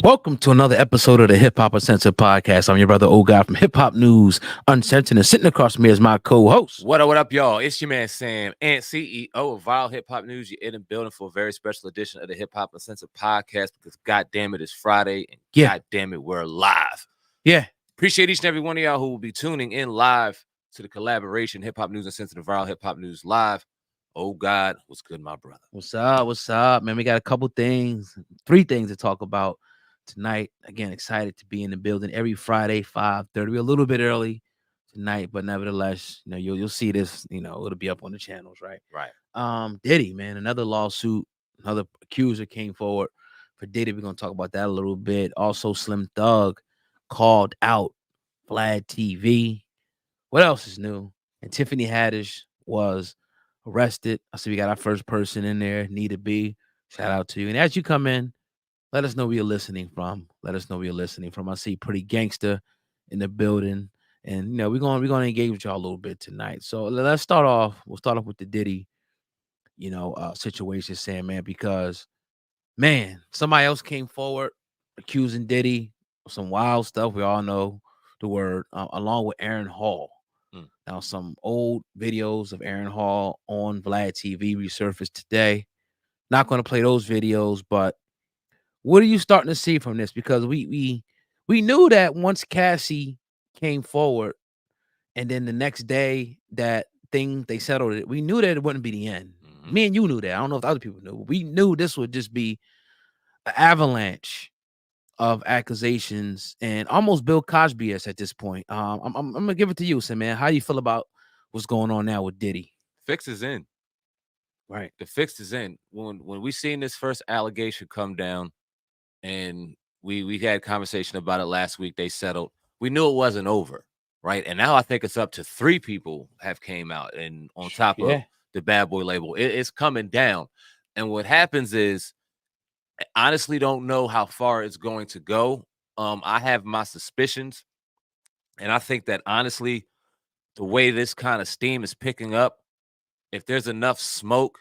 Welcome to another episode of the Hip Hop Uncensored Podcast. I'm your brother, old guy from Hip Hop News Uncensored, and sitting across from me is my co-host. What up, y'all? It's your man Sam, and CEO of Vile Hip Hop News. You're in the building for a very special edition of the Hip Hop Uncensored Podcast because, God damn it, it's Friday, and God damn it, we're live. Yeah. Appreciate each and every one of y'all who will be tuning in live to the collaboration Hip Hop News Uncensored and Vile Hip Hop News Live. Oh, God, what's good, my brother? What's up? What's up, man? We got a couple things, 3 things to talk about tonight. Again, excited to be in the building every Friday, 5:30. We're a little bit early tonight, but nevertheless, you'll see this. It'll be up on the channels, right? Right. Diddy, man, another lawsuit, another accuser came forward for Diddy. We're gonna talk about that a little bit. Also, Slim Thug called out Vlad TV. What else is new? And Tiffany Haddish was arrested. I see we got our first person in there, Need to Be. Shout out to you. And as you come in, let us know where you're listening from. I see Pretty Gangster in the building. And we're gonna engage with y'all a little bit tonight. So let's start off. We'll start off with the Diddy, situation, Sam, man, because somebody else came forward accusing Diddy of some wild stuff. We all know the word, along with Aaron Hall. Now, some old videos of Aaron Hall on Vlad TV resurfaced today. Not going to play those videos, but what are you starting to see from this? Because we knew that once Cassie came forward, and then the next day that thing they settled it, we knew that it wouldn't be the end. Me and you knew that. I don't know if other people knew. We knew this would just be an avalanche of accusations and almost Bill Cosby-esque at this point. I'm gonna give it to you, Sam, man. How do you feel about what's going on now with Diddy? Fix is in. Right. The fix is in. When we seen this first allegation come down, and we had conversation about it last week, they settled. We knew it wasn't over, right? And now I think it's up to 3 people have came out, and on top of the Bad Boy label, it's coming down. And what happens is, I honestly don't know how far it's going to go. I have my suspicions, and I think that honestly, the way this kind of steam is picking up, if there's enough smoke,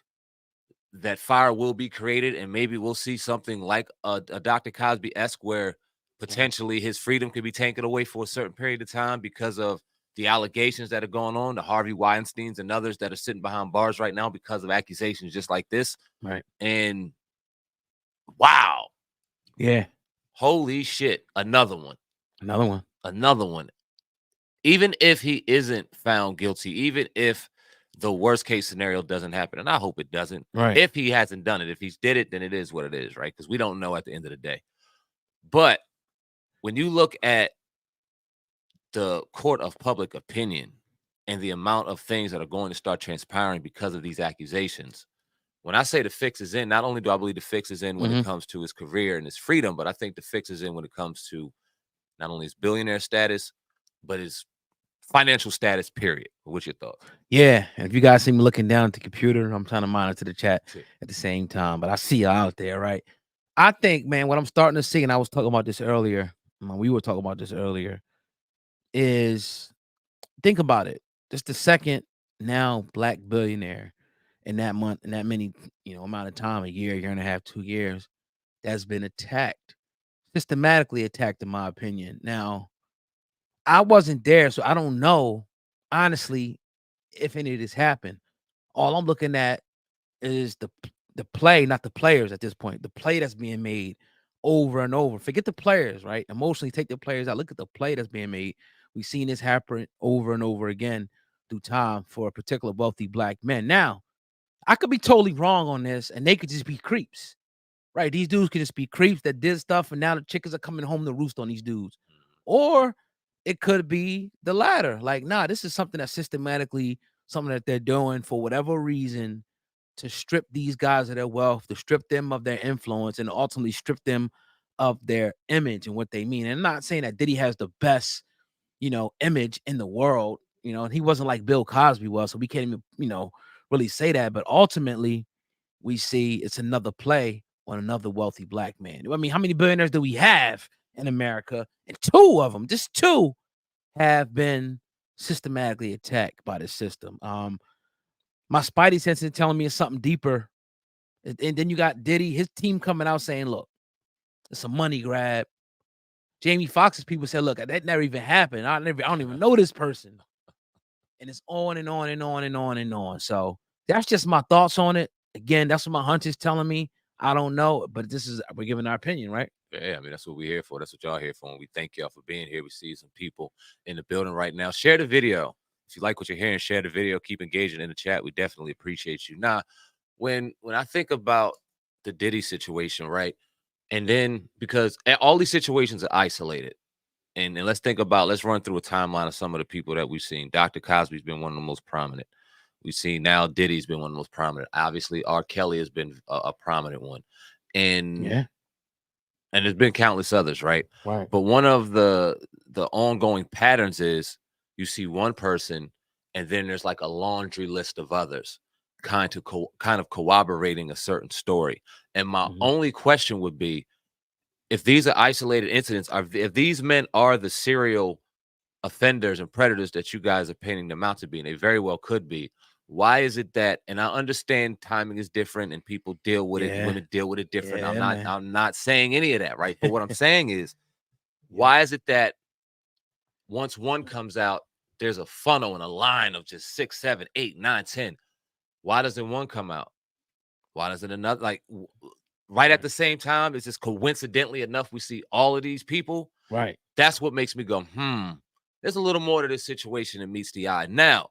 that fire will be created, and maybe we'll see something like a Dr. Cosby-esque where potentially his freedom could be taken away for a certain period of time because of the allegations that are going on, the Harvey Weinsteins and others that are sitting behind bars right now because of accusations just like this. Right. And wow. Yeah. Holy shit. Another one. Even if he isn't found guilty, even if the worst case scenario doesn't happen, and I hope it doesn't. Right. If he hasn't done it, if he's did it, then it is what it is, right? Because we don't know at the end of the day. But when you look at the court of public opinion and the amount of things that are going to start transpiring because of these accusations, when I say the fix is in, not only do I believe the fix is in when it comes to his career and his freedom, but I think the fix is in when it comes to not only his billionaire status, but his financial status, period. What's your thoughts? Yeah. And if you guys see me looking down at the computer, I'm trying to monitor the chat at the same time, but I see you out there, right? I think, man, what I'm starting to see, and I was talking about this earlier, we were talking about this earlier, is think about it. Just the second now black billionaire in that month, in that many, amount of time, a year and a half, 2 years, that's been attacked, systematically attacked, in my opinion. Now, I wasn't there, so I don't know, honestly, if any of this happened. All I'm looking at is the play, not the players at this point. The play that's being made over and over. Forget the players, right? Emotionally take the players out. Look at the play that's being made. We've seen this happen over and over again through time for a particular wealthy black men. Now, I could be totally wrong on this, and they could just be creeps, right? These dudes could just be creeps that did stuff, and now the chickens are coming home to roost on these dudes. Or it could be the latter. Like, nah, this is something that's systematically something that they're doing for whatever reason to strip these guys of their wealth, to strip them of their influence, and ultimately strip them of their image and what they mean. And I'm not saying that Diddy has the best, image in the world, and he wasn't like Bill Cosby was, so we can't even, really say that. But ultimately, we see it's another play on another wealthy black man. I mean, how many billionaires do we have in America? And 2 of them, just 2, have been systematically attacked by the system. My spidey sense is telling me it's something deeper. And then you got Diddy, his team coming out saying, look, It's a money grab. Jamie Foxx's people said, look, that never even happened. I don't even know this person. And it's on and on and on and on and on. So that's just my thoughts on it. Again, that's what my hunch is telling me. I don't know, but we're giving our opinion, right? Yeah, I mean, that's what we're here for. That's what y'all here for. And we thank y'all for being here. We see some people in the building right now. Share the video. If you like what you're hearing, share the video. Keep engaging in the chat. We definitely appreciate you. Now, when I think about the Diddy situation, right? And then because all these situations are isolated. And let's run through a timeline of some of the people that we've seen. Dr. Cosby's been one of the most prominent. We've seen now Diddy's been one of the most prominent. Obviously, R. Kelly has been a prominent one. And there's been countless others, right? Right. But one of the ongoing patterns is you see one person and then there's like a laundry list of others kind of corroborating a certain story. And my only question would be, if these are isolated incidents, if these men are the serial offenders and predators that you guys are painting them out to be, and they very well could be, why is it that, and I understand timing is different and people deal with it, women deal with it different. I'm not saying any of that, right? But what I'm saying is, why is it that once one comes out, there's a funnel and a line of just 6, 7, 8, 9, 10? Why doesn't one come out? Why doesn't another, like, right at the same time? Is just coincidentally enough we see all of these people? Right. That's what makes me go, there's a little more to this situation than meets the eye. Now,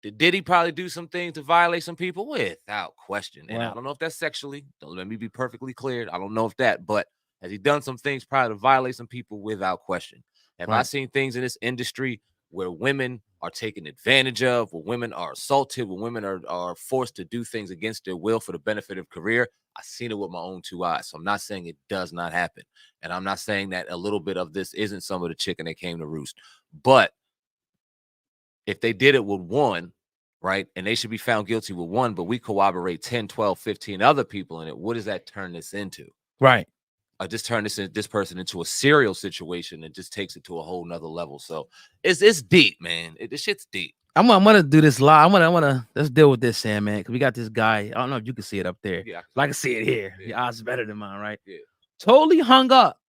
did he probably do some things to violate some people? Without question. And I don't know if that's sexually. Don't let me be perfectly clear. I don't know if that, but has he done some things probably to violate some people? Without question. Have I seen things in this industry where women are taken advantage of, where women are assaulted, where women are forced to do things against their will for the benefit of career? I've seen it with my own 2 eyes. So I'm not saying it does not happen. And I'm not saying that a little bit of this isn't some of the chicken that came to roost. But if they did it with one, right, and they should be found guilty with one, but we corroborate 10, 12, 15 other people in it, what does that turn this into? Right. I just turn this person into a serial situation and just takes it to a whole nother level. So it's deep, man. This shit's deep. I'm gonna do this live. I'm gonna let's deal with this, Sam, man, because we got this guy. I don't know if you can see it up there. Yeah, I can see it here. Yeah. Your eyes are better than mine, right? Yeah. Totally hung up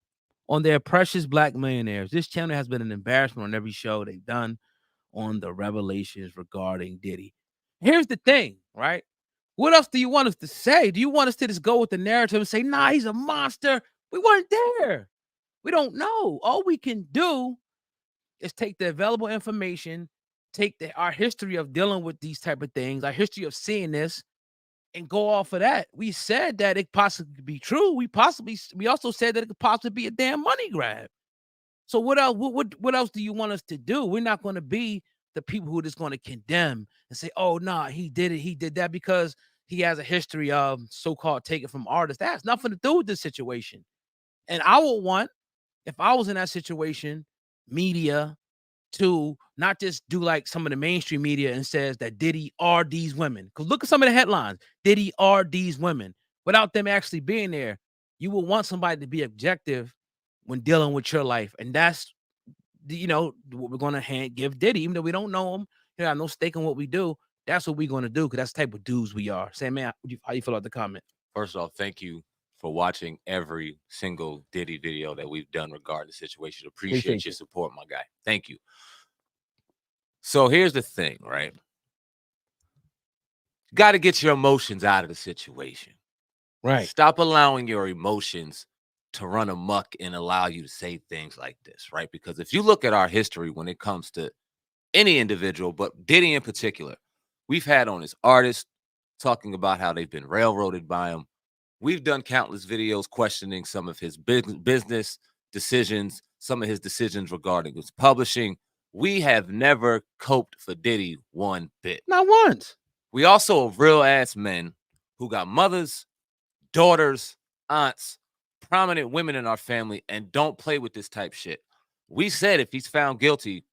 on their precious black millionaires. This channel has been an embarrassment on every show they've done on the revelations regarding Diddy. Here's the thing, right? What else do you want us to say? Do you want us to just go with the narrative and say, nah, he's a monster? We weren't there. We don't know. All we can do is take the available information, take our history of dealing with these type of things, our history of seeing this, and go off of that. We said that it possibly could be true. We also said that it could possibly be a damn money grab. So what else? What else do you want us to do? We're not going to be the people who are just going to condemn and say, "Oh, nah, he did it. He did that because he has a history of so-called taking from artists." That has nothing to do with this situation. And I would want, if I was in that situation, media to not just do like some of the mainstream media and says that Diddy are these women. Because look at some of the headlines. Diddy are these women. Without them actually being there, you will want somebody to be objective when dealing with your life. And that's, what we're going to give Diddy, even though we don't know him. He have no stake in what we do. That's what we're going to do, because that's the type of dudes we are. Say, man, how you feel about the comment? First off, thank you for watching every single Diddy video that we've done regarding the situation. Appreciate your support, my guy. Thank you. So here's the thing, right? Got to get your emotions out of the situation. Right. Stop allowing your emotions to run amok and allow you to say things like this, right? Because if you look at our history when it comes to any individual, but Diddy in particular, we've had on his artists talking about how they've been railroaded by him. We've done countless videos questioning some of his business decisions, some of his decisions regarding his publishing. We have never coped for Diddy one bit. Not once. We also are real ass men who got mothers, daughters, aunts, prominent women in our family, and don't play with this type shit. We said if he's found guilty,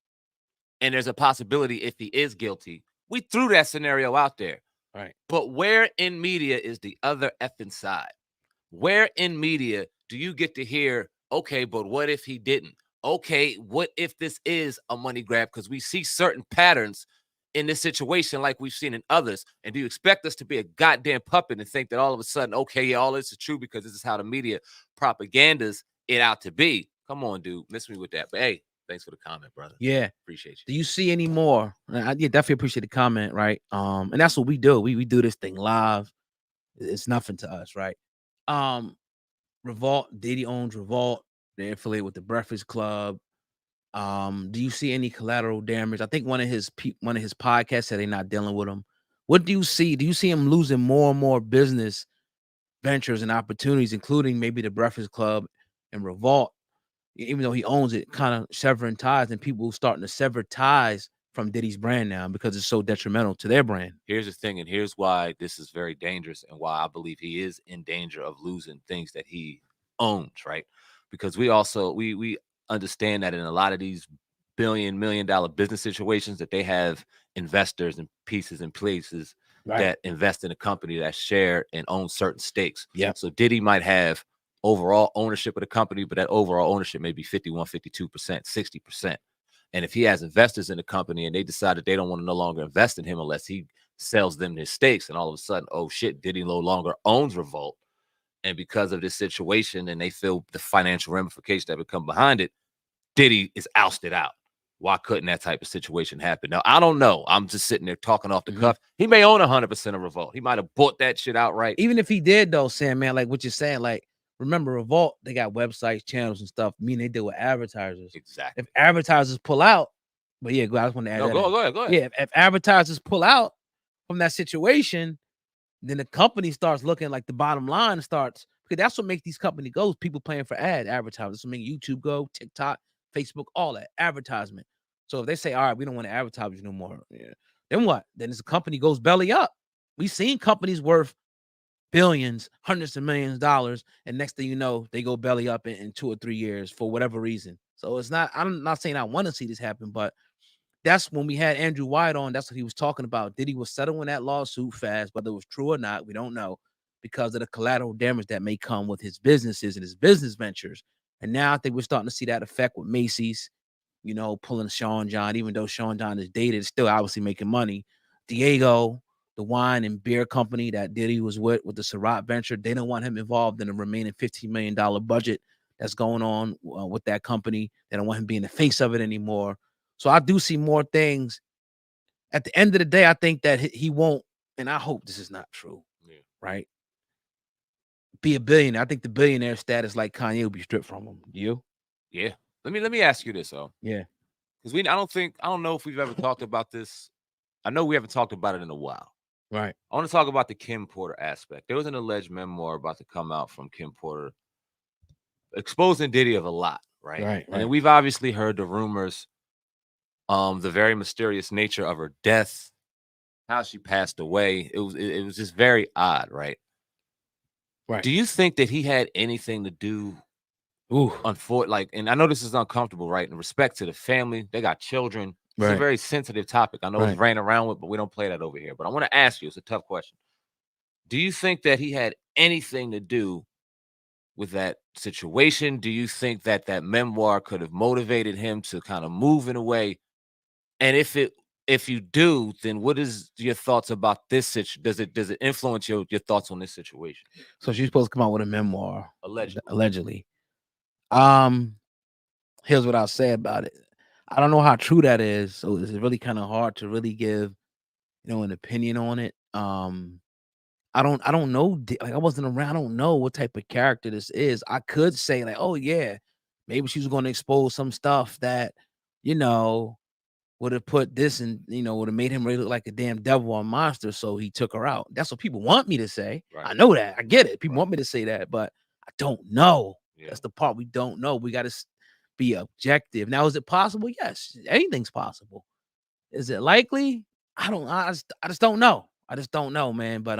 and there's a possibility if he is guilty, we threw that scenario out there. Right. But where in media is the other effing side? Where in media do you get to hear, okay, but what if he didn't? Okay, what if this is a money grab? Because we see certain patterns in this situation like we've seen in others? And do you expect us to be a goddamn puppet and think that all of a sudden, okay, yeah, all this is true because this is how the media propagandas it out to be? Come on, dude. Miss me with that. But hey, thanks for the comment, brother. Yeah. Appreciate Do you. you see any more? I definitely appreciate the comment, right? And that's what we do. We do this thing live. It's nothing to us, right? Revolt, Diddy owns Revolt. They're affiliated with the Breakfast Club. Do you see any collateral damage? I think one of his podcasts said they're not dealing with him. What do you see? Do you see him losing more and more business ventures and opportunities, including maybe the Breakfast Club and Revolt, even though he owns it, kind of severing ties, and people starting to sever ties from Diddy's brand now because it's so detrimental to their brand? Here's the thing, and here's why this is very dangerous and why I believe he is in danger of losing things that he owns, right? Because we also we understand that in a lot of these $1 million business situations that they have investors and pieces and places that invest in a company that share and own certain stakes. Yeah. So Diddy might have overall ownership of the company, but that overall ownership may be 51, 52%, 60%. And if he has investors in the company and they decide that they don't want to no longer invest in him unless he sells them his stakes, and all of a sudden, oh shit, Diddy no longer owns Revolt. And because of this situation, and they feel the financial ramifications that would come behind it, Diddy is ousted out. Why couldn't that type of situation happen? Now, I don't know. I'm just sitting there talking off the cuff. He may own 100% of Revolt. He might have bought that shit outright. Even if he did, though, Sam, man, like what you're saying, like, remember Revolt, they got websites, channels, and stuff. Meaning they deal with advertisers. Exactly. If advertisers pull out, but yeah, I just want to add No, that. go ahead. Yeah, if advertisers pull out from that situation, then the company starts looking like the bottom line starts, because that's what makes these companies go. People paying for advertisers. That's what make YouTube go, TikTok, Facebook, all that advertisement. So if they say, all right, we don't want to advertise you no more, then what? Then this company goes belly up. We've seen companies worth billions, hundreds of millions of dollars, and next thing you know, they go belly up in 2 or 3 years for whatever reason. So it's not, I'm not saying I want to see this happen, but that's when we had Andrew White on. That's what he was talking about. Diddy was settling that lawsuit fast, whether it was true or not, we don't know, because of the collateral damage that may come with his businesses and his business ventures. And now I think we're starting to see that effect with Macy's, pulling Sean John, even though Sean John is dated, still obviously making money. Diego, the wine and beer company that Diddy was with the Ciroc venture, they don't want him involved in the remaining $15 million budget that's going on with that company. They don't want him being the face of it anymore. So I do see more things. At the end of the day, I think that he won't, and I hope this is not true, right? Be a billionaire. I think the billionaire status like Kanye will be stripped from him. You? Yeah. Let me ask you this, though. Yeah. Because I don't know if we've ever talked about this. I know we haven't talked about it in a while. Right. I want to talk about the Kim Porter aspect. There was an alleged memoir about to come out from Kim Porter exposing Diddy of a lot, right? Right. And then we've obviously heard the rumors, the very mysterious nature of her death, how she passed away. It was just very odd, right? Right. Do you think that he had anything to do? And I know this is uncomfortable, right? In respect to the family, they got children. It's a very sensitive topic. I know it's ran around with, but we don't play that over here. But I want to ask you, it's a tough question. Do you think that he had anything to do with that situation? Do you think that that memoir could have motivated him to kind of move in a way? And if you do, then what is your thoughts about this situation? Does it influence your thoughts on this situation? So she's supposed to come out with a memoir. Allegedly. Here's what I'll say about it. I don't know how true that is. So it's really kind of hard to really give, an opinion on it. I don't know. Like, I wasn't around. I don't know what type of character this is. I could say like, oh yeah, maybe she was going to expose some stuff that, would have put this and, would have made him really look like a damn devil or monster. So he took her out. That's what people want me to say. Right. I know that. I get it. People want me to say that, but I don't know. Yeah. That's the part we don't know. We got to be objective. Now, is it possible? Yes. Anything's possible. Is it likely? I just don't know. I just don't know, man. But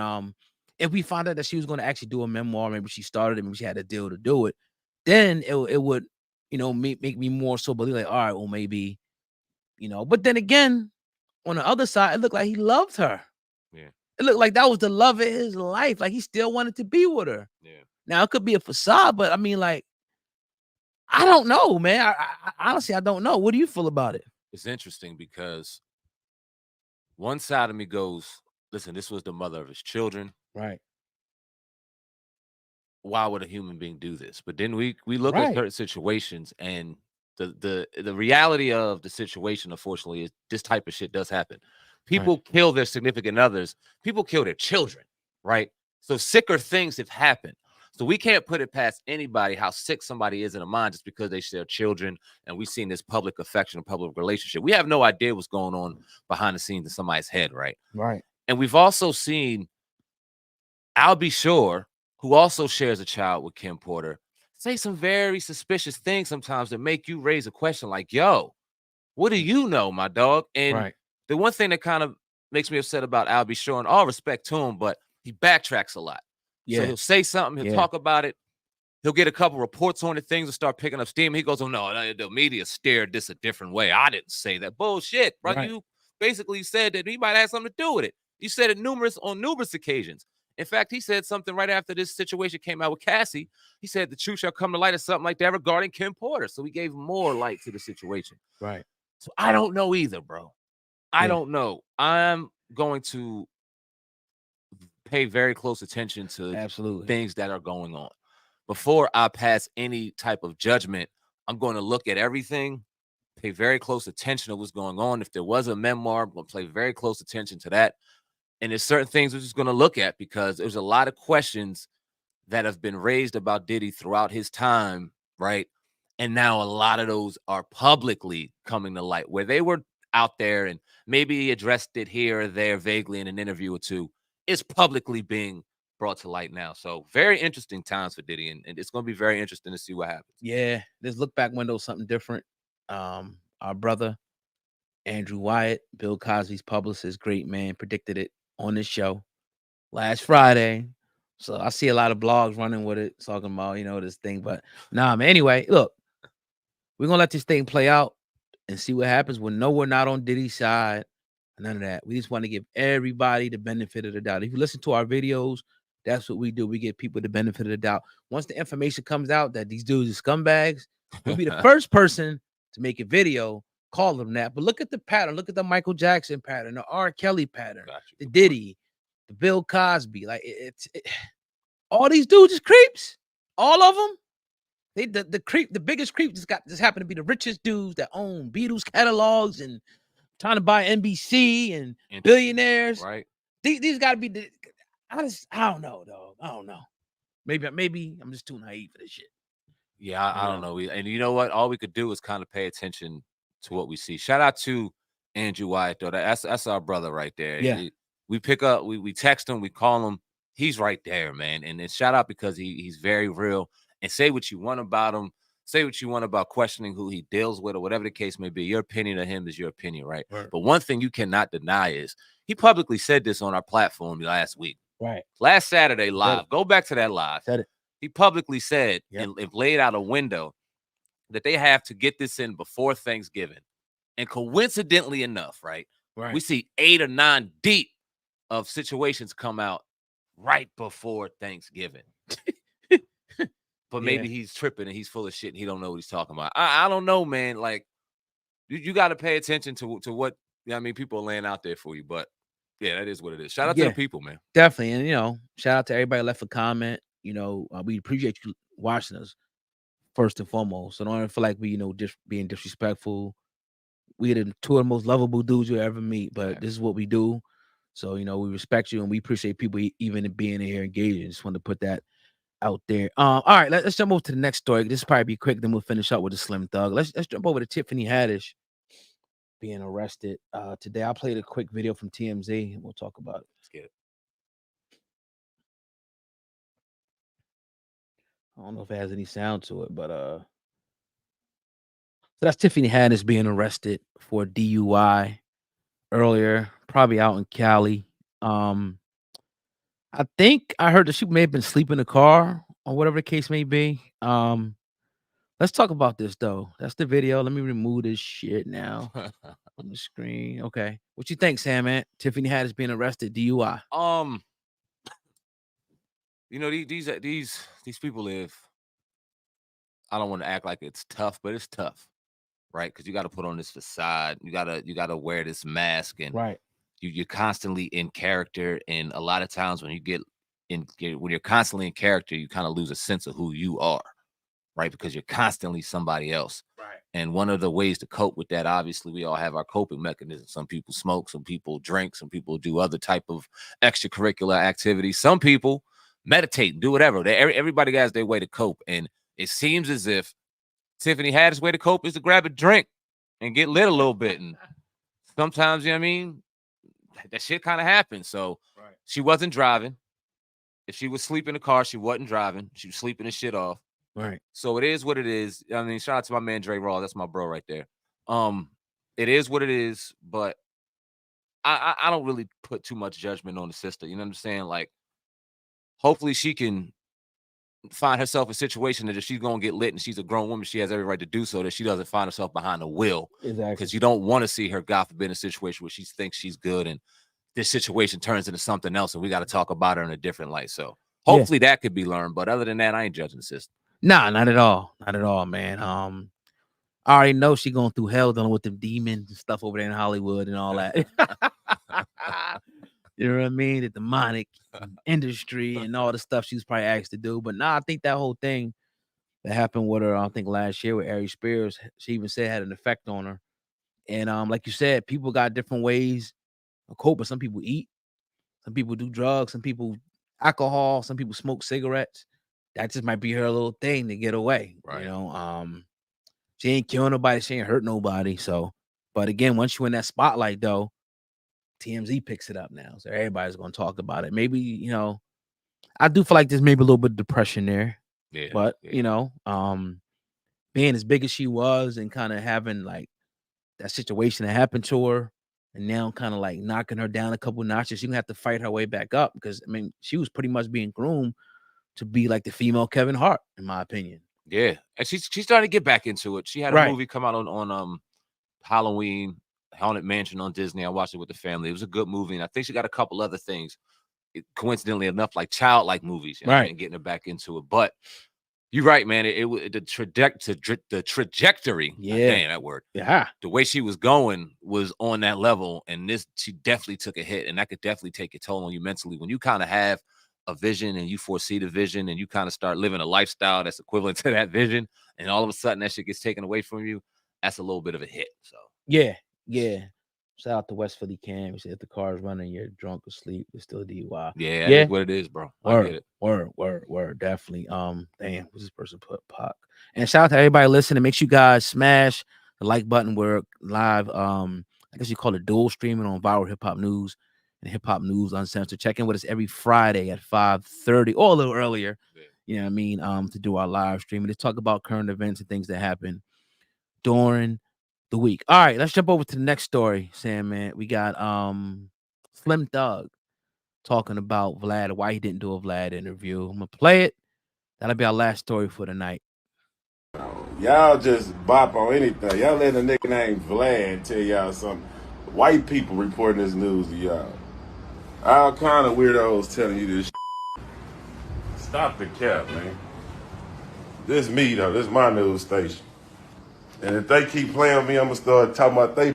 if we find out that she was going to actually do a memoir, maybe she started it, maybe she had a deal to do it, then it would, make me more so believe like, all right, well, maybe, but then again, on the other side, it looked like he loved her. Yeah. It looked like that was the love of his life. Like he still wanted to be with her. Yeah. Now it could be a facade, but I mean, like, I don't know, man. I honestly, I don't know. What do you feel about it? It's interesting because One side of me goes, listen, this was the mother of his children. Right. Why would a human being do this? But then we look at Right. certain situations, and the reality of the situation, unfortunately, is this type of shit does happen. People kill their significant others. People kill their children, right? So sicker things have happened. So we can't put it past anybody how sick somebody is in a mind just because they share children, and we've seen this public affection and public relationship. We have no idea what's going on behind the scenes in somebody's head, right? Right. And we've also seen I'll Be Sure, who also shares a child with Kim Porter, say some very suspicious things sometimes that make you raise a question like, yo, what do you know, my dog? And Right. the one thing that kind of makes me upset about I'll Be Sure, and all respect to him, but he backtracks a lot. So Yeah. he'll say something, he'll talk about it, he'll get a couple reports on it, things will start picking up steam. He goes, oh, no, the media steered this a different way. I didn't say that. Bullshit, bro. Right. You basically said that he might have something to do with it. You said it on numerous occasions. In fact, he said something right after this situation came out with Cassie. He said the truth shall come to light or something like that regarding Kim Porter. So he gave more light to the situation. Right. So I don't know either, bro. I Yeah. don't know. I'm going to pay very close attention to Absolutely. things that are going on. Before I pass any type of judgment, I'm going to look at everything, pay very close attention to what's going on. If there was a memoir, I'm going to pay very close attention to that. And there's certain things we're just going to look at because there's a lot of questions that have been raised about Diddy throughout his time, right? And now a lot of those are publicly coming to light where they were out there and maybe he addressed it here or there vaguely in an interview or two. It's publicly being brought to light now. So very interesting times for Diddy, and it's going to be very interesting to see what happens. Yeah, this look back window is something different. Our brother Andrew Wyatt, Bill Cosby's publicist, great man, predicted it on this show last Friday. So I see a lot of blogs running with it, talking about this thing. But man. Anyway, look, we're gonna let this thing play out and see what happens. We're not on Diddy's side. None of that. We just want to give everybody the benefit of the doubt. If you listen to our videos, that's what we do. We give people the benefit of the doubt. Once the information comes out that these dudes are scumbags, we'll be the first person to make a video, call them that. But look at the pattern. Look at the Michael Jackson pattern, the R. Kelly pattern, the Diddy, the Bill Cosby. Like all these dudes is creeps. All of them. The biggest creep just happened to be the richest dudes that own Beatles catalogs and trying to buy NBC and billionaires. Right. These got to be I don't know, dog. I don't know. Maybe I'm just too naive for this shit. Yeah, I don't know. And you know what? All we could do is kind of pay attention to what we see. Shout out to Andrew Wyatt, though. That's our brother right there. Yeah. We pick up, we text him, we call him. He's right there, man. And then shout out because he's very real. And say what you want about him. Say what you want about questioning who he deals with or whatever the case may be. Your opinion of him is your opinion, right? But one thing you cannot deny is he publicly said this on our platform last week. Right. Last Saturday live. Go back to that live. Said it. He publicly said and laid out a window that they have to get this in before Thanksgiving. And coincidentally enough, right? We see 8 or 9 deep of situations come out right before Thanksgiving. But maybe he's tripping and he's full of shit and he don't know what he's talking about. I don't know, man. Like, you got to pay attention to what people are laying out there for you. But yeah, that is what it is. Shout out to the people, man. Definitely. And shout out to everybody left a comment. We appreciate you watching us first and foremost. So don't feel like we, just being disrespectful. We're the two of the most lovable dudes you'll ever meet, but this is what we do. So, we respect you and we appreciate people even being here engaging. Just want to put that out there. All right, let's jump over to the next story. This will probably be quick, then we'll finish up with the Slim Thug. Let's jump over to Tiffany Haddish being arrested. Today I played a quick video from TMZ and we'll talk about it. Let's get it. I don't know if it has any sound to it, but so that's Tiffany Haddish being arrested for DUI earlier, probably out in Cali. I think I heard that she may have been sleeping in the car or whatever the case may be. Let's talk about this though. That's the video. Let me remove this shit now on the screen. Okay, what you think, Sam? Man, Tiffany Haddish being arrested DUI. These people live. I don't want to act like it's tough, but it's tough, right? Because you got to put on this facade. You gotta wear this mask, and you're constantly in character, and a lot of times when you're constantly in character, you kind of lose a sense of who you are, right? Because you're constantly somebody else. Right. And one of the ways to cope with that, obviously, we all have our coping mechanisms. Some people smoke, some people drink, some people do other type of extracurricular activities. Some people meditate, do whatever. Everybody has their way to cope. And it seems as if Tiffany Haddish way to cope is to grab a drink and get lit a little bit. And sometimes, you know what I mean, that shit kind of happens. So she wasn't driving. If she was sleeping in the car, she wasn't driving. She was sleeping the shit off. Right. So it is what it is. I mean, shout out to my man Dre Raw. That's my bro right there. It is what it is, but I don't really put too much judgment on the sister. You know what I'm saying? Like, hopefully she can find herself a situation that if she's gonna get lit and she's a grown woman, she has every right to do so, that she doesn't find herself behind the wheel. Exactly. Because you don't want to see her, God forbid, in a situation where she thinks she's good and this situation turns into something else, and we got to talk about her in a different light. So hopefully that could be learned. But other than that, I ain't judging the sister. Nah, not at all. Not at all, man. I already know she going through hell dealing with the demons and stuff over there in Hollywood and all that. You know what I mean? The demonic industry and all the stuff she was probably asked to do. But nah, I think that whole thing that happened with her, I think last year with Ari Spears, she even said had an effect on her. And like you said, people got different ways of coping. Some people eat, some people do drugs, some people alcohol, some people smoke cigarettes. That just might be her little thing to get away. Right. You know, she ain't killing nobody, she ain't hurt nobody. So, but again, once you're in that spotlight, though, TMZ picks it up now. So everybody's gonna talk about it. Maybe, you know, I do feel like there's maybe a little bit of depression there. Yeah. But you know, being as big as she was and kind of having like that situation that happened to her, and now kind of like knocking her down a couple notches, she's gonna have to fight her way back up, because I mean, she was pretty much being groomed to be like the female Kevin Hart, in my opinion. Yeah, and she started to get back into it. She had a movie come out on Halloween, Haunted Mansion on Disney. I watched it with the family. It was a good movie, and I think she got a couple other things, coincidentally enough, like childlike movies, you know, and getting her back into it. But you're right, man. It was the trajectory. Yeah, damn that word. Yeah, the way she was going was on that level, and she definitely took a hit, and that could definitely take a toll on you mentally when you kind of have a vision and you foresee the vision and you kind of start living a lifestyle that's equivalent to that vision, and all of a sudden that shit gets taken away from you. That's a little bit of a hit. So yeah. Shout out to West Philly Cam. He said if the car's running, you're drunk or sleep, it's still a DUI. Yeah, that's what it is, bro. I get it. Word, definitely. Damn, what's this person put? Pac. And shout out to everybody listening. Make sure you guys smash the like button. We're live. I guess you call it dual streaming on Viral Hip Hop News and Hip Hop News Uncensored. Check in with us every Friday at 5:30 or a little earlier. You know what I mean? To do our live stream and to talk about current events and things that happen during the week. All right, let's jump over to the next story, Sam, man. We got Slim Thug talking about Vlad, why he didn't do a Vlad interview. I'm gonna play it. That'll be our last story for the night. Y'all just bop on anything. Y'all let a nigga named Vlad tell y'all something. White people reporting this news to y'all. All kind of weirdos telling you this shit. Stop the cap, man. This me, though. This my news station. And if they keep playing with me, I'm going to start talking about they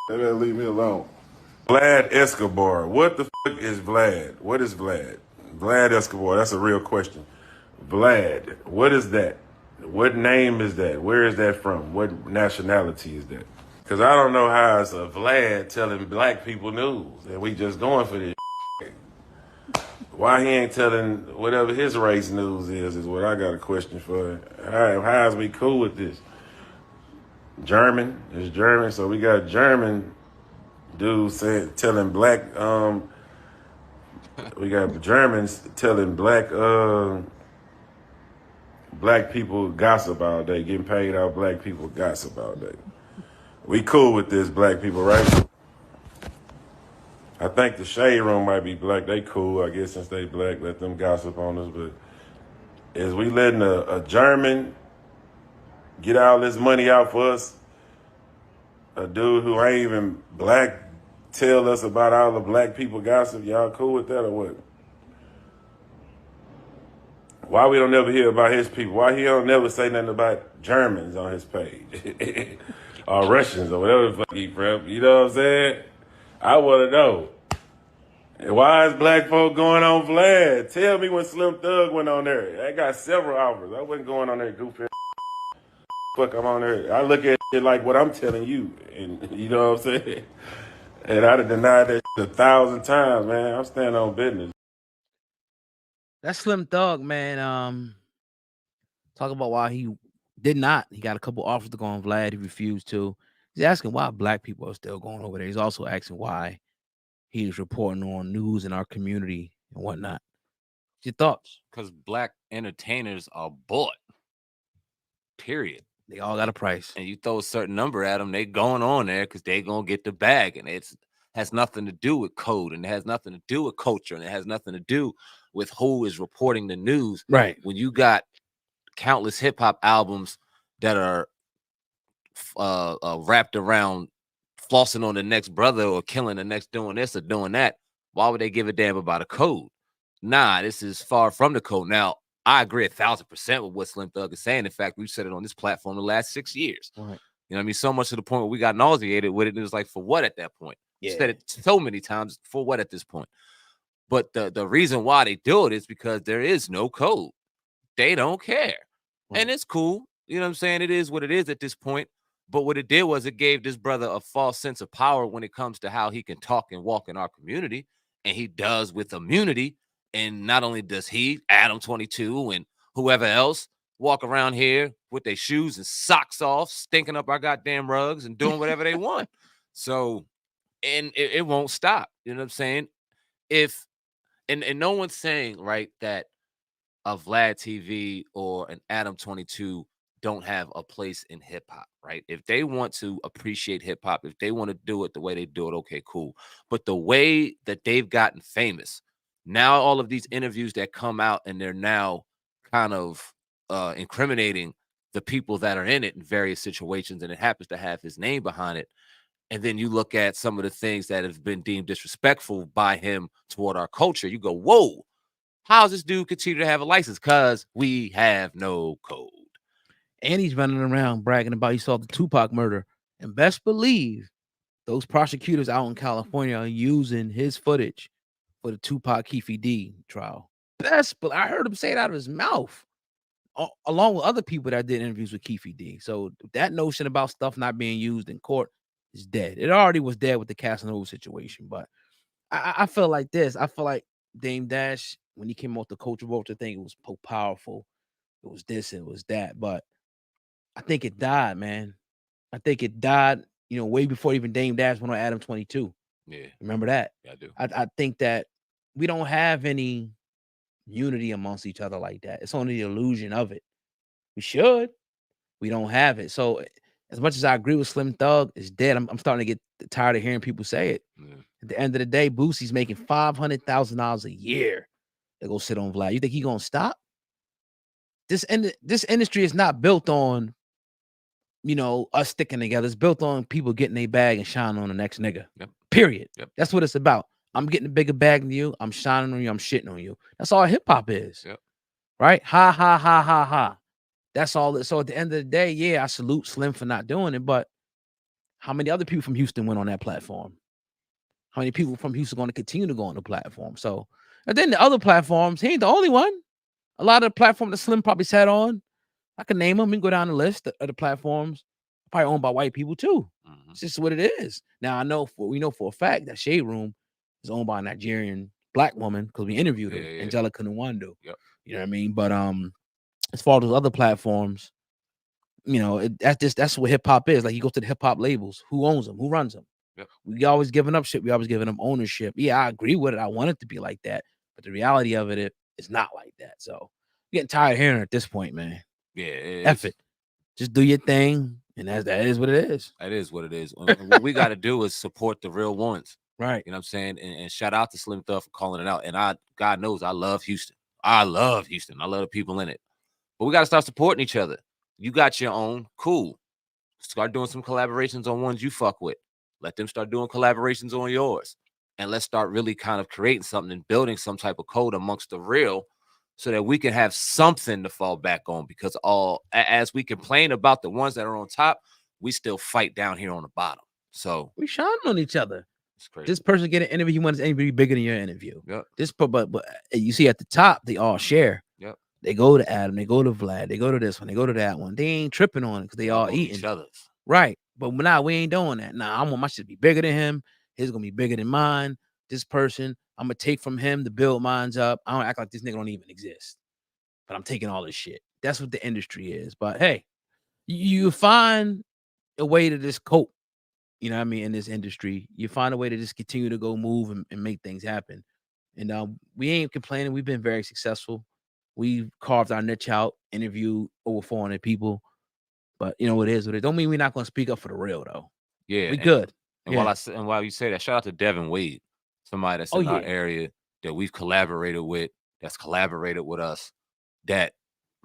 better leave me alone. Vlad Escobar. What the fuck is Vlad? What is Vlad? Vlad Escobar. That's a real question. Vlad. What is that? What name is that? Where is that from? What nationality is that? Because I don't know how it's a Vlad telling black people news. And we just going for this shit. Why he ain't telling whatever his race news is what I got a question for. How is we cool with this? German. It's German. So we got German dudes telling black, we got Germans telling black people gossip all day, getting paid out black people gossip all day. We cool with this, black people, right? I think the Shade Room might be black. They cool, I guess, since they black, let them gossip on us. But is we letting a German get all this money out for us? A dude who ain't even black tell us about all the black people gossip? Y'all cool with that or what? Why we don't never hear about his people? Why he don't never say nothing about Germans on his page? Or Russians or whatever the fuck he from. You know what I'm saying? I want to know. Why is black folk going on Vlad? Tell me when Slim Thug went on there. I got several offers. I wasn't going on there goofy. Fuck, I'm on there. I look at it like what I'm telling you. And you know what I'm saying? And I'd have denied that 1,000 times, man. I'm standing on business. That's Slim Thug, man. Talk about why he did not. He got a couple offers to go on Vlad. He refused to. He's asking why black people are still going over there. He's also asking why he's reporting on news in our community and whatnot. What's your thoughts? Because black entertainers are bought. Period. They all got a price. And you throw a certain number at them, they going on there because they going to get the bag. And it has nothing to do with code, and it has nothing to do with culture, and it has nothing to do with who is reporting the news. Right. When you got countless hip-hop albums that are wrapped around flossing on the next brother or killing the next doing this or doing that, why would they give a damn about a code? Nah, this is far from the code. Now, I agree 1,000% with what Slim Thug is saying. In fact, we've said it on this platform the last 6 years. Right. You know what I mean? So much to the point where we got nauseated with it. And it was like, for what at that point? Yeah. Said it so many times, for what at this point? But the reason why they do it is because there is no code. They don't care. Right. And it's cool. You know what I'm saying? It is what it is at this point. But what it did was it gave this brother a false sense of power when it comes to how he can talk and walk in our community. And he does with immunity. And not only does he, Adam 22 and whoever else, walk around here with their shoes and socks off, stinking up our goddamn rugs and doing whatever they want. So, and it won't stop. You know what I'm saying? And no one's saying, right, that a Vlad TV or an Adam 22 don't have a place in hip hop, right? If they want to appreciate hip hop, if they want to do it the way they do it, okay, cool. But the way that they've gotten famous, now all of these interviews that come out and they're now kind of incriminating the people that are in it in various situations, and it happens to have his name behind it. And then you look at some of the things that have been deemed disrespectful by him toward our culture. You go, whoa, how's this dude continue to have a license? Because we have no code. And he's running around bragging about he saw the Tupac murder. And best believe those prosecutors out in California are using his footage for the Tupac Keefe D trial. But I heard him say it out of his mouth, along with other people that did interviews with Keefe D. So that notion about stuff not being used in court is dead. It already was dead with the Casanova situation. But I feel like this. I feel like Dame Dash, when he came off the Culture Vulture thing, it was powerful. It was this and it was that. But I think it died, man. I think it died, way before even Dame Dash went on Adam 22. Yeah. Remember that? Yeah, I do. I think that we don't have any unity amongst each other like that. It's only the illusion of it. We should. We don't have it. So as much as I agree with Slim Thug, it's dead. I'm starting to get tired of hearing people say it. Yeah. At the end of the day, Boosie's making $500,000 a year to go sit on Vlad. You think he gonna stop? This industry is not built on, us sticking together. It's built on people getting their bag and shining on the next nigga. Yep. Period. Yep. That's what it's about. I'm getting a bigger bag than you. I'm shining on you. I'm shitting on you. That's all hip hop is. Yep. Right? Ha, ha, ha, ha, ha. That's all. So at the end of the day, yeah, I salute Slim for not doing it. But how many other people from Houston went on that platform? How many people from Houston are going to continue to go on the platform? So, and then the other platforms, he ain't the only one. A lot of the platforms that Slim probably sat on, I can name them and go down the list of the platforms, probably owned by white people too. Mm-hmm. It's just what it is. Now we know for a fact that Shade Room is owned by a Nigerian black woman because we interviewed her, Angelica Nwando. Yep. You know what I mean? But as far as those other platforms, that's what hip hop is. Like you go to the hip hop labels, who owns them, who runs them. Yep. We always giving up shit. We always giving them ownership. Yeah, I agree with it. I want it to be like that, but the reality of it is not like that. So I'm getting tired of hearing it at this point, man. Yeah, F it. Just do your thing, and that is what it is. That is what it is. What we got to do is support the real ones. Right. You know what I'm saying? And shout out to Slim Thug for calling it out. And God knows I love Houston. I love Houston. I love the people in it. But we got to start supporting each other. You got your own. Cool. Start doing some collaborations on ones you fuck with. Let them start doing collaborations on yours. And let's start really kind of creating something and building some type of code amongst the real so that we can have something to fall back on. Because as we complain about the ones that are on top, we still fight down here on the bottom. So we shine on each other. It's crazy. This person get an interview, he wants anybody bigger than your interview. Yep. But you see at the top, they all share. Yep. They go to Adam, they go to Vlad, they go to this one, they go to that one. They ain't tripping on it because they all eating each other's. Right. But now we ain't doing that. Nah, I want my shit to be bigger than him. His gonna be bigger than mine. This person, I'm gonna take from him to build mine's up. I don't act like this nigga don't even exist. But I'm taking all this shit. That's what the industry is. But hey, you find a way to just cope, you know what I mean, in this industry. You find a way to just continue to go move and make things happen. And we ain't complaining. We've been very successful. We've carved our niche out, interviewed over 400 people. But you know what it is. Don't mean we're not going to speak up for the real though. Yeah, we good. And while you say that, shout out to Devin Wade, somebody that's in our area that we've collaborated with, that's collaborated with us, that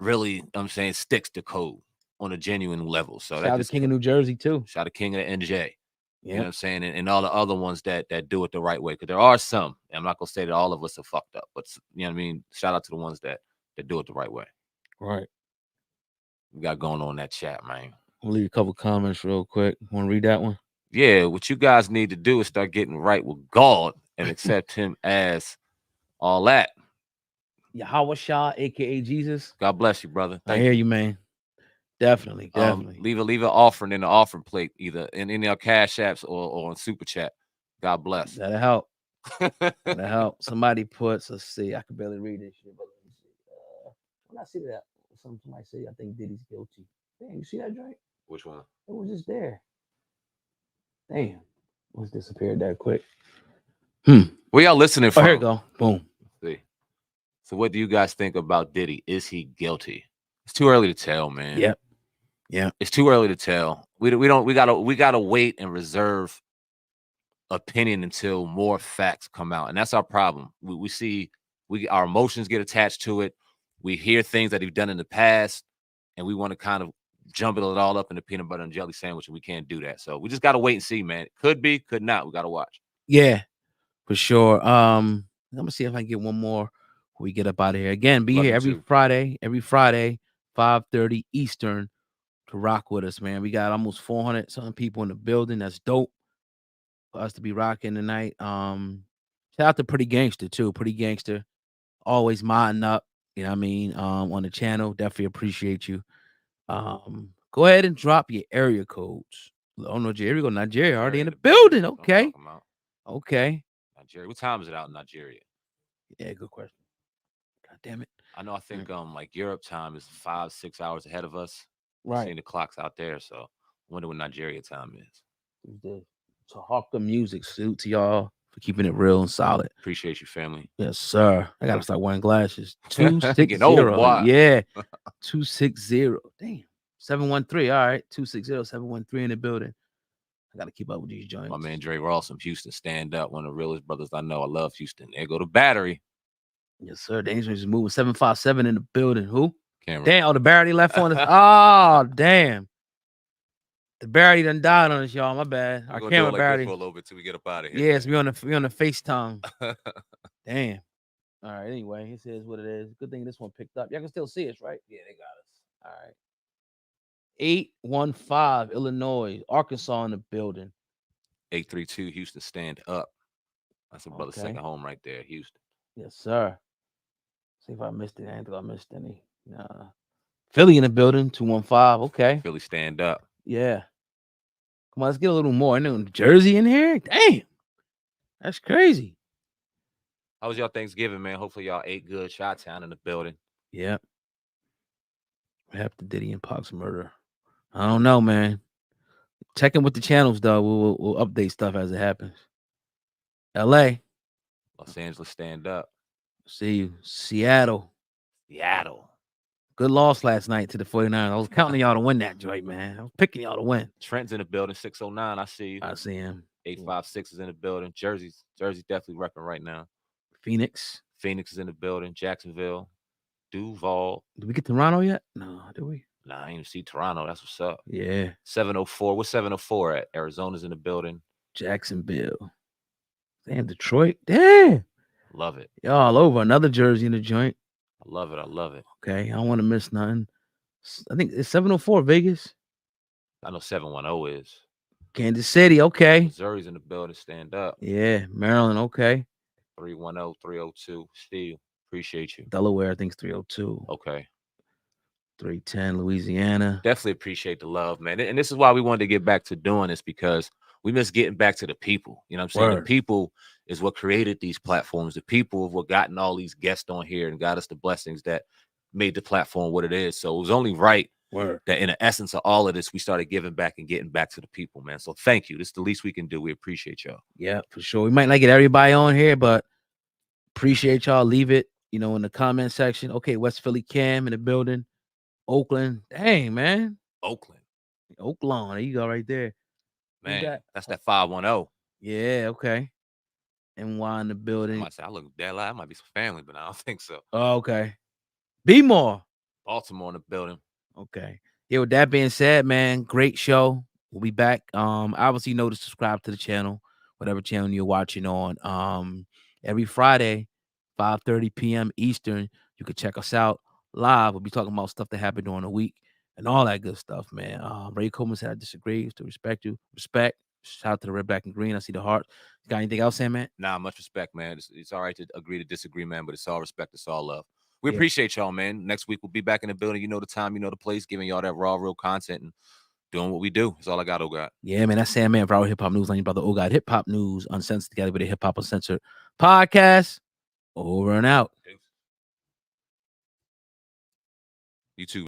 really, I'm saying, sticks to code on a genuine level. So shout out to King of New Jersey too. Shout out to King of the NJ. You know what I'm saying? And all the other ones that do it the right way. Because there are some, and I'm not gonna say that all of us are fucked up, but you know what I mean? Shout out to the ones that do it the right way. Right. We got going on in that chat, man. We'll leave a couple comments real quick. Want to read that one? Yeah, what you guys need to do is start getting right with God and accept him as all that. Yahweh Shah, aka Jesus. God bless you, brother. I hear you, man. Definitely. Leave an offering in the offering plate, either in our cash apps or on super chat. God bless. That'll help. That'll help. Somebody puts, let's see, I can barely read this shit, but let me see. When I see that, somebody say I think Diddy's guilty. Damn, you see that joint? Which one? It was just there. Damn. It disappeared that quick. Where y'all listening from? Oh, here we go. Boom. Let's see. So what do you guys think about Diddy? Is he guilty? It's too early to tell, man. Yep. Yeah. It's too early to tell. We gotta wait and reserve opinion until more facts come out. And that's our problem. We see our emotions get attached to it. We hear things that he's done in the past, and we want to kind of jumble it all up in the peanut butter and jelly sandwich, and we can't do that. So we just got to wait and see, man. Could be, could not. We got to watch. Yeah, for sure. I'm gonna see if I can get one more before we get up out of here. Again, be here every Friday, 5:30 Eastern to rock with us, man. We got almost 400 something people in the building. That's dope for us to be rocking tonight. Shout out to Pretty Gangster too. Pretty Gangster, always modding up. You know what I mean? On the channel, definitely appreciate you. Go ahead and drop your area codes. Oh no, here we go. Nigeria already in the building. Okay. Okay. Nigeria. What time is it out in Nigeria? Yeah, good question. God damn it. I know. I think like Europe time is 5-6 hours ahead of us. Right. Seeing the clocks out there, so I wonder what Nigeria time is. So hawk the music. Salute to y'all for keeping it real and solid. Appreciate you, family. Yes, sir. I gotta start wearing glasses. 260. Yeah. 260. Damn. 713. All right. 260-713 in the building. I gotta keep up with these joints. My man Dre Ross from Houston, stand up. One of the realest brothers I know. I love Houston. There go the battery. Yes, sir. Dangerous is moving. 757 in the building. Who? Camera. Damn. Oh, the battery left on us. Oh, damn. The battery done died on us, y'all. My bad. Our camera battery. For a little bit till we get up out of here. Yes, we on the FaceTime. Damn. All right. Anyway, he says what it is. Good thing this one picked up. Y'all can still see us, right? Yeah, they got us. All right. 815 Illinois, Arkansas in the building. 832 Houston, stand up. That's a brother's second home right there, Houston. Yes, sir. See if I missed it. I ain't think I missed any. Nah. Philly in the building, 215. Okay. Philly, stand up. Yeah. Come on, let's get a little more. New Jersey in here. Damn. That's crazy. How was y'all Thanksgiving, man? Hopefully y'all ate good. Chi-Town in the building. Yeah. What happened to Diddy and Pac's murder? I don't know, man. Checking with the channels, though. We'll update stuff as it happens. LA. Los Angeles, stand up. See you. Seattle. Good loss last night to the 49ers. I was counting y'all to win that joint, man. I was picking y'all to win. Trent's in the building, 609. I see you. I see him. 856 is in the building. Jersey's definitely repping right now. Phoenix is in the building. Jacksonville. Duval. Did we get Toronto yet? No, did we? Nah, I ain't even see Toronto. That's what's up. Yeah. 704. What's 704 at? Arizona's in the building. Jacksonville. Damn, Detroit. Damn. Love it. Y'all all over. Another Jersey in the joint. I love it. Okay. I don't want to miss nothing. I think it's 704 Vegas. I know 710 is. Kansas City, okay. Missouri's in the building. Stand up. Yeah, Maryland, okay. 310-302. Steve, appreciate you. Delaware, I think it's 302. Okay. 310, Louisiana. Definitely appreciate the love, man. And this is why we wanted to get back to doing this, because we miss getting back to the people. You know what I'm saying? Word. The people is what created these platforms. The people of what gotten all these guests on here and got us the blessings that made the platform what it is. So it was only right that in the essence of all of this, we started giving back and getting back to the people, man. So thank you. This is the least we can do. We appreciate y'all. Yeah, for sure. We might not get everybody on here, but appreciate y'all. Leave it, in the comment section. Okay, West Philly Cam in the building. Oakland. Dang, man. Oakland. Oakland. There you go right there. Man, that's that 510. Yeah, okay. NY in the I building. might say I look dead live. I might be some family, but I don't think so. Oh, okay. Be more. Baltimore in the building. Okay. Yeah, with that being said, man, great show. We'll be back. Obviously, to subscribe to the channel, whatever channel you're watching on. Every Friday, 5:30 p.m. Eastern, you can check us out live. We'll be talking about stuff that happened during the week and all that good stuff, man. Ray Coleman said I disagree. To respect you. Respect. Shout out to the red, black, and green. I see the heart. Got anything else, Sam, man? Nah, much respect, man. It's all right to agree to disagree, man, but it's all respect. It's all love. We appreciate y'all, man. Next week, we'll be back in the building. You know the time, you know the place, giving y'all that raw, real content and doing what we do. That's all I got, oh God. Yeah, man. That's Sam, man. For our hip hop news on your brother, oh God. Hip hop news uncensored together with a hip hop uncensored podcast. Over and out. You too.